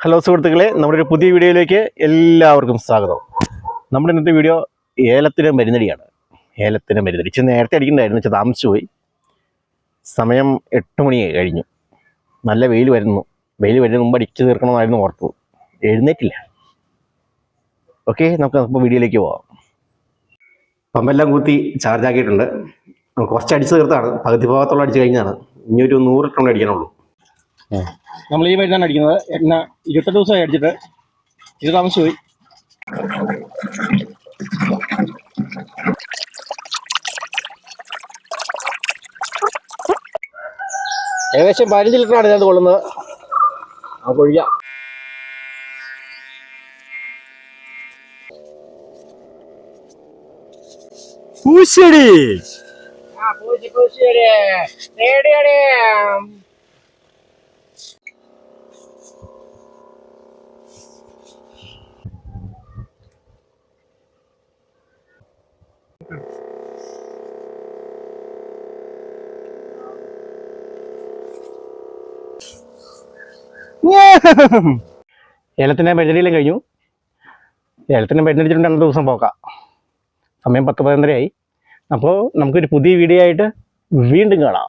Hello സുഹൃത്തുക്കളെ, നമ്മുടെ ഒരു പുതിയ വീഡിയോയിലേക്ക് എല്ലാവർക്കും സ്വാഗതം. നമ്മുടെ ഇന്നത്തെ വീഡിയോ ഏലത്തിന് മരുന്നടിയാണ്. ഏലത്തിന് മരുന്നടി ഇച്ചിരി നേരത്തെ അടിക്കണ്ടായിരുന്നു, ഇച്ചിരി താമസിച്ചു പോയി. സമയം 8 മണി കഴിഞ്ഞു. നല്ല വെയിൽ വരുന്നു. വെയിൽ വരുന്ന മുമ്പ് അടിച്ചു തീർക്കണമെന്നായിരുന്നു ഓർത്തത്. എഴുന്നേറ്റില്ല. ഓക്കെ, നമുക്ക് വീഡിയോയിലേക്ക് പോവാം. പമ്പെല്ലാം കൂത്തി ചാർജ് ആക്കിയിട്ടുണ്ട്. കുറച്ച് അടിച്ചു തീർത്താണ്, പകുതി ഭാഗത്തോളം അടിച്ചു കഴിഞ്ഞാണ്. ഇനി ഒരു 100 ടൺ അടിക്കാനുള്ളൂ. നമ്മൾ ഈ മരുന്നാണ് അടിക്കുന്നത്. 28 ദിവസമായി അടിച്ചിട്ട്, ഇത് താമസിച്ചു പോയി. ഏകദേശം 15 ലിറ്ററാണ് ഞാൻ കൊള്ളുന്നത്. ആ കൊഴിയാം. പൂശടി ഏലത്തിൻ്റെ മരുന്നടിയെല്ലാം കഴിഞ്ഞു. ഏലത്തിൻ്റെ മരുന്നടിച്ചിട്ടുണ്ട് 2 ദിവസം പോക്കാം. സമയം 10-11 ആയി. അപ്പോൾ നമുക്കൊരു പുതിയ വീഡിയോ ആയിട്ട് വീണ്ടും കാണാം.